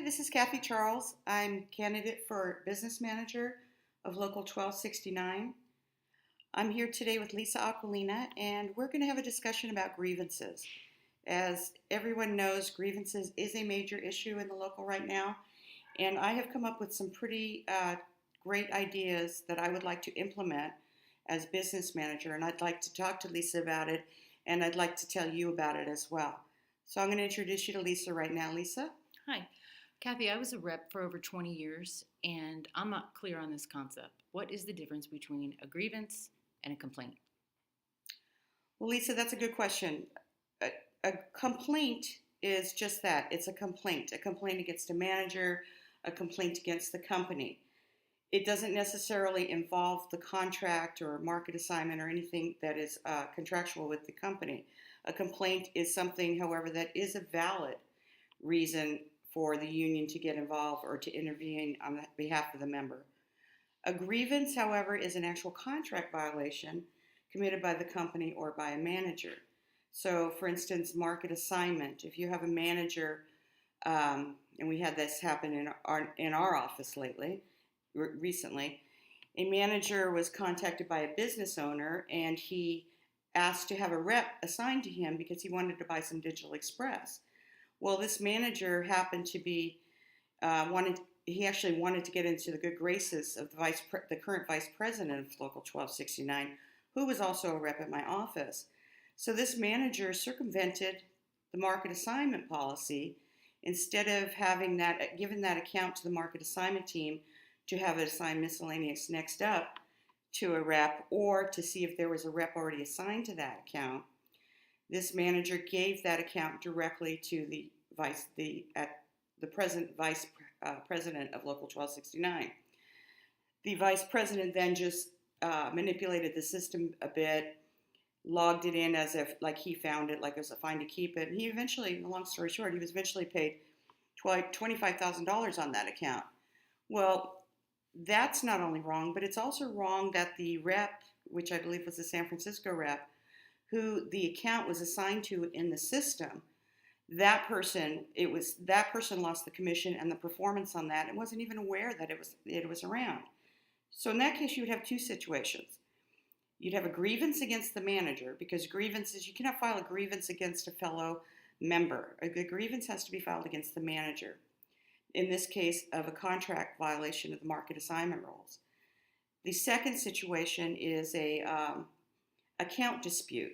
this is Kathy Charles. I'm candidate for business manager of Local 1269. I'm here today with Lisa Aquilina, and we're going to have a discussion about grievances. As everyone knows, grievances is a major issue in the local right now, and I have come up with some pretty great ideas that I would like to implement as business manager, and I'd like to talk to Lisa about it, and I'd like to tell you about it as well. So I'm going to introduce you to Lisa right now. Lisa? Hi, Kathy. I was a rep for over 20 years, and I'm not clear on this concept. What is the difference between a grievance and a complaint? Well, Lisa, that's a good question. A, a complaint is just that. It's a complaint against a manager, a complaint against the company. It doesn't necessarily involve the contract or market assignment or anything that is contractual with the company. A complaint is something, however, that is a valid reason for the union to get involved or to intervene on behalf of the member. A grievance, however, is an actual contract violation committed by the company or by a manager. So, for instance, market assignment. If you have a manager, and we had this happen in our office recently, a manager was contacted by a business owner, and he asked to have a rep assigned to him because he wanted to buy some Digital Express. Well, this manager happened to be he actually wanted to get into the good graces of the current vice president of Local 1269, who was also a rep at my office. So this manager circumvented the market assignment policy. Instead of given that account to the market assignment team to have it assigned miscellaneous next up to a rep, or to see if there was a rep already assigned to that account, this manager gave that account directly to the present vice president of Local 1269. The vice president then just manipulated the system a bit, logged it in as if like he found it, like it was a fine to keep it. And he eventually, long story short, he was eventually paid $25,000 on that account. Well, that's not only wrong, but it's also wrong that the rep, which I believe was the San Francisco rep, who the account was assigned to in the system, that person lost the commission and the performance on that and wasn't even aware that it was around. So in that case, you would have two situations. You'd have a grievance against the manager, because grievances, you cannot file a grievance against a fellow member. A grievance has to be filed against the manager, in this case of a contract violation of the market assignment rules. The second situation is a account dispute.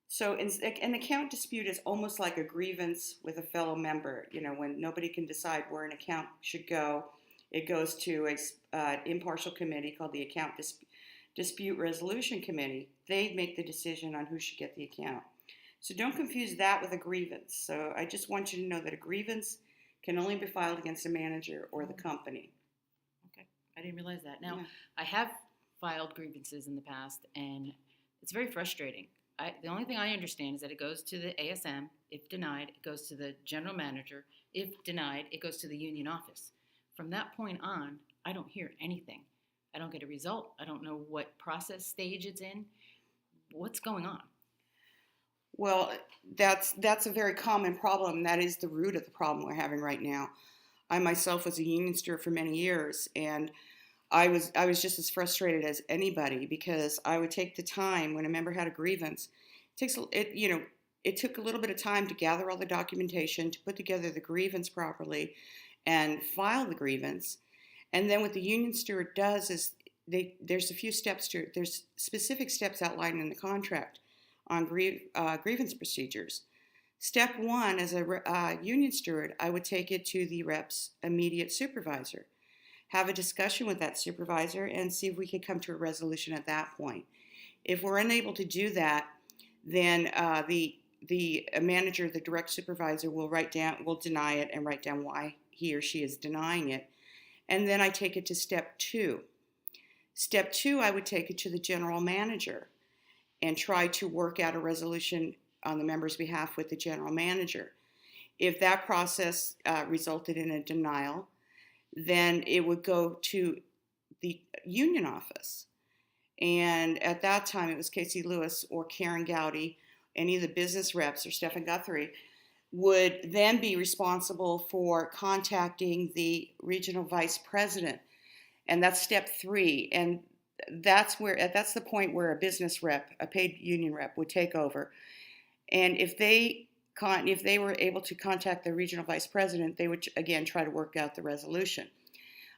So an account dispute is almost like a grievance with a fellow member. You know, when nobody can decide where an account should go, it goes to an impartial committee called the Account Dispute Resolution Committee. They make the decision on who should get the account. So don't confuse that with a grievance. So I just want you to know that a grievance can only be filed against a manager or the company. Okay, I didn't realize that. Now, Yeah. I have filed grievances in the past, and it's very frustrating. The only thing I understand is that it goes to the ASM. If denied, it goes to the general manager. If denied, it goes to the union office. From that point on, I don't hear anything. I don't get a result. I don't know what process stage it's in. What's going on? Well, that's a very common problem. That is the root of the problem we're having right now. I myself was a union steward for many years, and I was just as frustrated as anybody, because I would take the time when a member had a grievance. It took a little bit of time to gather all the documentation, to put together the grievance properly, and file the grievance. And then what the union steward does is there's a few steps to it. There's specific steps outlined in the contract on grievance procedures. Step one, as a union steward, I would take it to the rep's immediate supervisor, have a discussion with that supervisor, and see if we could come to a resolution at that point. If we're unable to do that, then the manager, the direct supervisor, will deny it and write down why he or she is denying it. And then I take it to step two. Step two, I would take it to the general manager and try to work out a resolution on the member's behalf with the general manager. If that process resulted in a denial, then it would go to the union office. And at that time, it was Casey Lewis or Karen Gowdy, any of the business reps, or Stephen Guthrie. would then be responsible for contacting the regional vice president, and that's step 3. And that's the point where a business rep, a paid union rep, would take over. And if they were able to contact the regional vice president, they would again try to work out the resolution.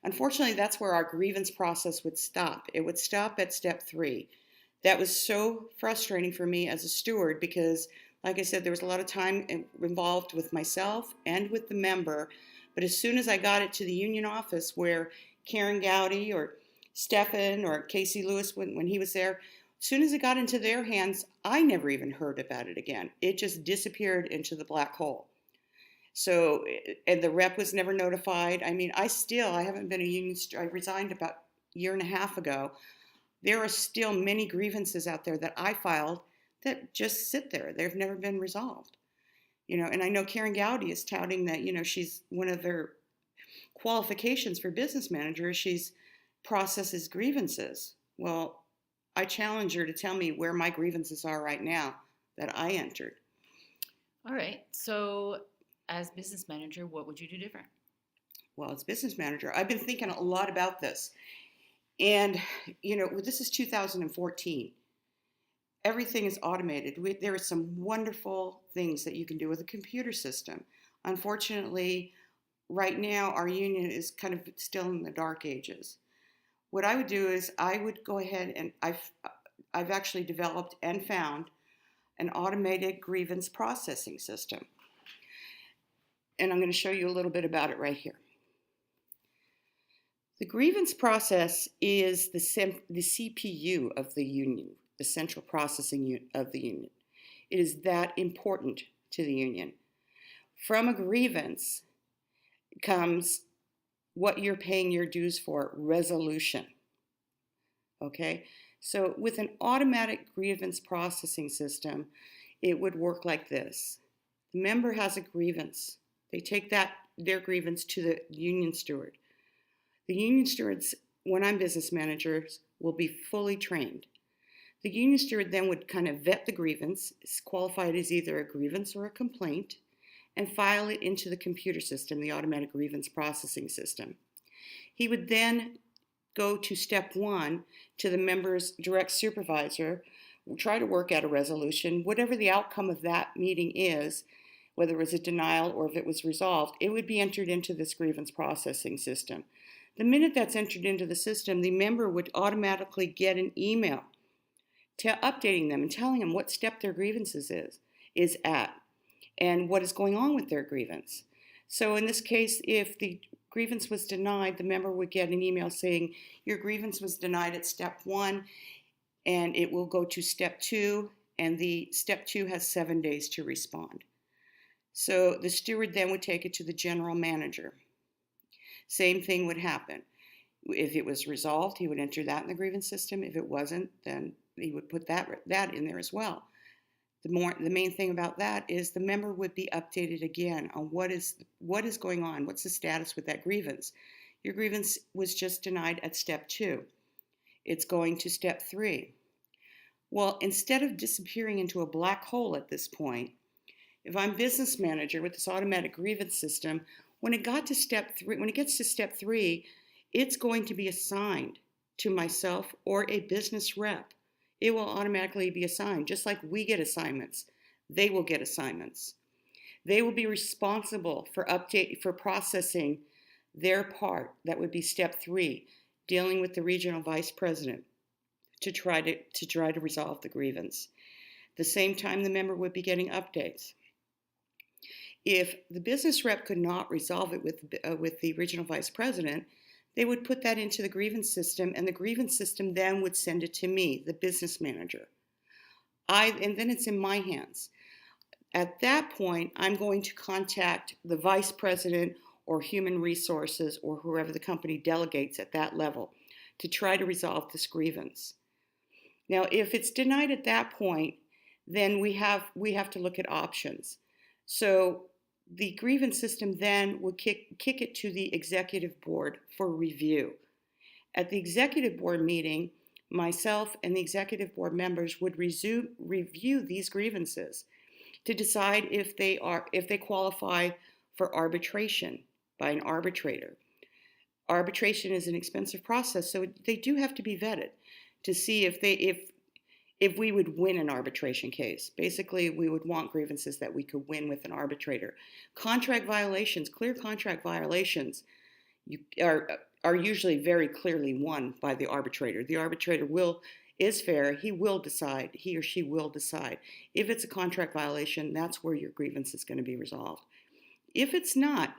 Unfortunately, that's where our grievance process would stop. It would stop at step 3. That was so frustrating for me as a steward because, like I said, there was a lot of time involved with myself and with the member. But as soon as I got it to the union office where Karen Gowdy or Stephan or Casey Lewis, when he was there, as soon as it got into their hands, I never even heard about it again. It just disappeared into the black hole. So, and the rep was never notified. I mean, I haven't been a union, I resigned about a year and a half ago. There are still many grievances out there that I filed that just sit there. They've never been resolved. And I know Karen Gowdy is touting that, she's one of their qualifications for business manager, she's processes grievances. Well, I challenge her to tell me where my grievances are right now that I entered. All right. So, as business manager, what would you do different? Well, as business manager, I've been thinking a lot about this. And, this is 2014. Everything is automated. There are some wonderful things that you can do with a computer system. Unfortunately, right now, our union is kind of still in the dark ages. What I would do is I would go ahead and I've actually developed and found an automated grievance processing system. And I'm going to show you a little bit about it right here. The grievance process is the CPU of the union, the central processing unit of the union. It is that important to the union. From a grievance comes what you're paying your dues for, resolution. Okay? So with an automatic grievance processing system, it would work like this. The member has a grievance. They take their grievance to the union steward. The union stewards, when I'm business managers, will be fully trained. The union steward then would kind of vet the grievance, qualify it as either a grievance or a complaint, and file it into the computer system, the automatic grievance processing system. He would then go to step 1 to the member's direct supervisor, try to work out a resolution. Whatever the outcome of that meeting is, whether it was a denial or if it was resolved, it would be entered into this grievance processing system. The minute that's entered into the system, the member would automatically get an email updating them and telling them what step their grievances is at and what is going on with their grievance. So in this case, if the grievance was denied, the member would get an email saying, your grievance was denied at step 1, and it will go to step 2, and the step 2 has 7 days to respond. So the steward then would take it to the general manager. Same thing would happen. If it was resolved, he would enter that in the grievance system. If it wasn't, then he would put that in there as well. The main thing about that is the member would be updated again on what is going on, what's the status with that grievance. Your grievance was just denied at step 2. It's going to step 3. Well, instead of disappearing into a black hole at this point, if I'm business manager with this automatic grievance system, when it gets to step 3, it's going to be assigned to myself or a business rep. It will automatically be assigned, just like we get assignments. They will get assignments. They will be responsible for processing their part. That would be step 3, dealing with the regional vice president to try to resolve the grievance. At the same time, the member would be getting updates. If the business rep could not resolve it with the regional vice president, they would put that into the grievance system, and the grievance system then would send it to me, the business manager. And then it's in my hands. At that point, I'm going to contact the vice president or human resources or whoever the company delegates at that level to try to resolve this grievance. Now, if it's denied at that point, then we have to look at options. So the grievance system then would kick it to the executive board for review. At the executive board meeting, myself and the executive board members would review these grievances. to decide if they qualify for arbitration by an arbitrator. Arbitration is an expensive process, so they do have to be vetted to see if we would win an arbitration case. Basically, we would want grievances that we could win with an arbitrator. Contract violations, clear contract violations, are usually very clearly won by the arbitrator. The arbitrator is fair. He or she will decide. If it's a contract violation, that's where your grievance is going to be resolved. If it's not,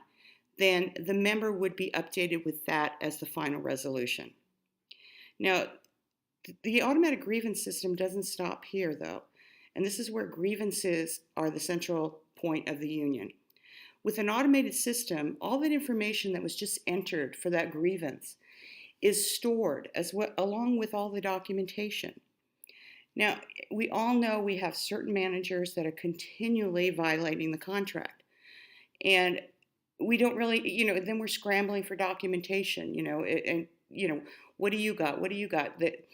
then the member would be updated with that as the final resolution. Now, the automatic grievance system doesn't stop here, though, and this is where grievances are the central point of the union. With an automated system, all that information that was just entered for that grievance is stored along with all the documentation. Now, we all know we have certain managers that are continually violating the contract, and we don't really, then we're scrambling for documentation, and what do you got? What do you got? That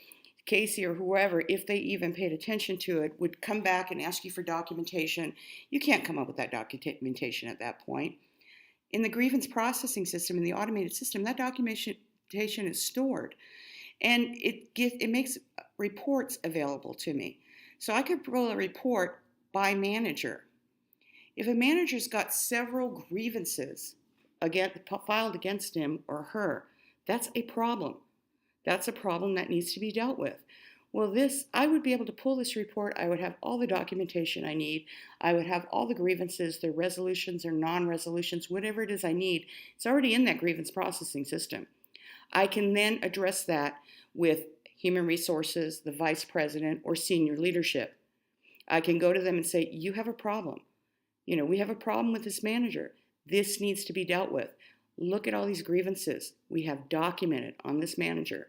Casey or whoever, if they even paid attention to it, would come back and ask you for documentation. You can't come up with that documentation at that point. In the grievance processing system, in the automated system, that documentation is stored, and it makes reports available to me. So I could pull a report by manager. If a manager's got several grievances filed against him or her, that's a problem. That's a problem that needs to be dealt with. Well, I would be able to pull this report. I would have all the documentation I need. I would have all the grievances, their resolutions or non-resolutions, whatever it is I need. It's already in that grievance processing system. I can then address that with human resources, the vice president, or senior leadership. I can go to them and say, you have a problem. We have a problem with this manager. This needs to be dealt with. Look at all these grievances we have documented on this manager.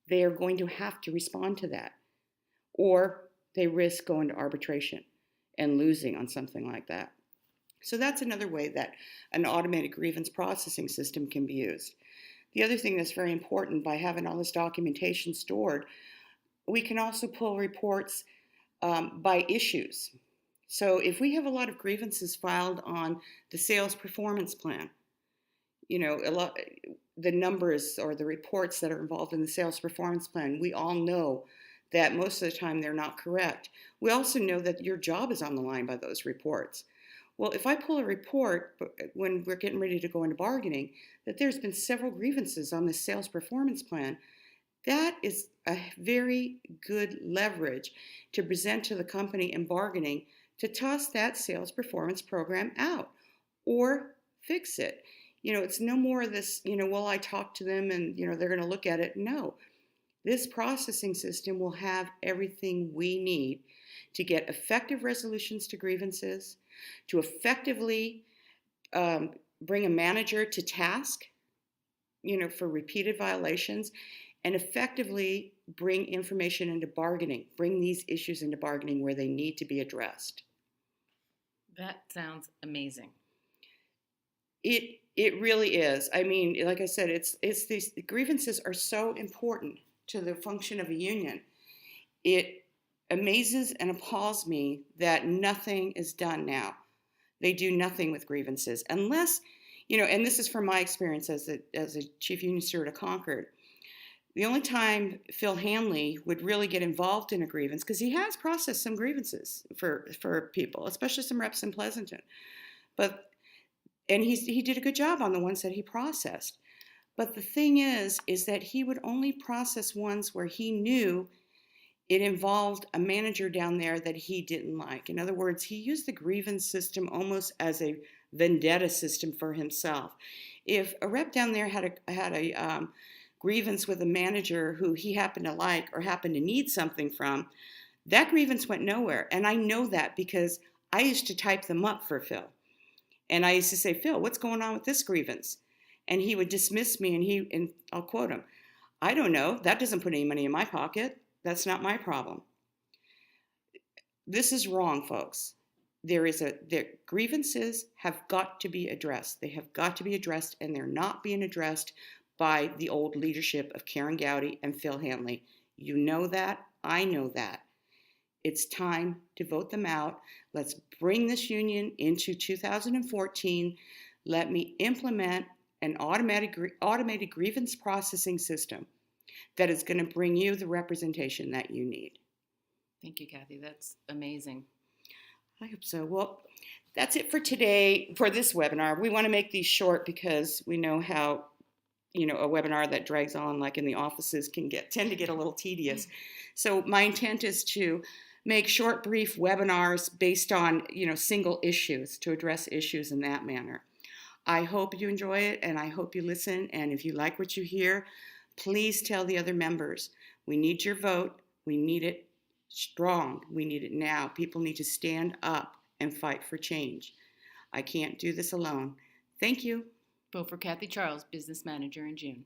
They are going to have to respond to that, or they risk going to arbitration and losing on something like that. So that's another way that an automated grievance processing system can be used. The other thing that's very important, by having all this documentation stored, we can also pull reports by issues. So if we have a lot of grievances filed on the sales performance plan, the numbers or the reports that are involved in the sales performance plan, we all know that most of the time they're not correct. We also know that your job is on the line by those reports. Well, if I pull a report when we're getting ready to go into bargaining that there's been several grievances on the sales performance plan, that is a very good leverage to present to the company in bargaining to toss that sales performance program out or fix it. It's no more of this, well, I talked to them and, they're going to look at it. No, this processing system will have everything we need to get effective resolutions to grievances, to effectively bring a manager to task, for repeated violations, and effectively bring information into bargaining, bring these issues into bargaining where they need to be addressed. That sounds amazing. It really is. I mean, like I said, the grievances are so important to the function of a union. It amazes and appalls me that nothing is done now. They do nothing with grievances unless, and this is from my experience as a chief union steward of Concord. The only time Phil Hanley would really get involved in a grievance, because he has processed some grievances for people, especially some reps in Pleasanton, and he did a good job on the ones that he processed. But the thing is that he would only process ones where he knew it involved a manager down there that he didn't like. In other words, he used the grievance system almost as a vendetta system for himself. If a rep down there had a grievance with a manager who he happened to like or happened to need something from, that grievance went nowhere. And I know that because I used to type them up for Phil. And I used to say, Phil, what's going on with this grievance? And he would dismiss me, and I'll quote him, I don't know. That doesn't put any money in my pocket. That's not my problem. This is wrong, folks. Grievances have got to be addressed. They have got to be addressed, and they're not being addressed by the old leadership of Karen Gowdy and Phil Hanley. You know that. I know that. It's time to vote them out. Let's bring this union into 2014. Let me implement an automated grievance processing system that is going to bring you the representation that you need. Thank you, Kathy. That's amazing. I hope so. Well, that's it for today for this webinar. We want to make these short because we know how a webinar that drags on like in the offices tend to get a little tedious. So my intent is to make short, brief webinars based on single issues to address issues in that manner. I hope you enjoy it and I hope you listen. And if you like what you hear, please tell the other members. We need your vote. We need it strong. We need it now. People need to stand up and fight for change. I can't do this alone. Thank you. Vote for Kathy Charles, business manager in June.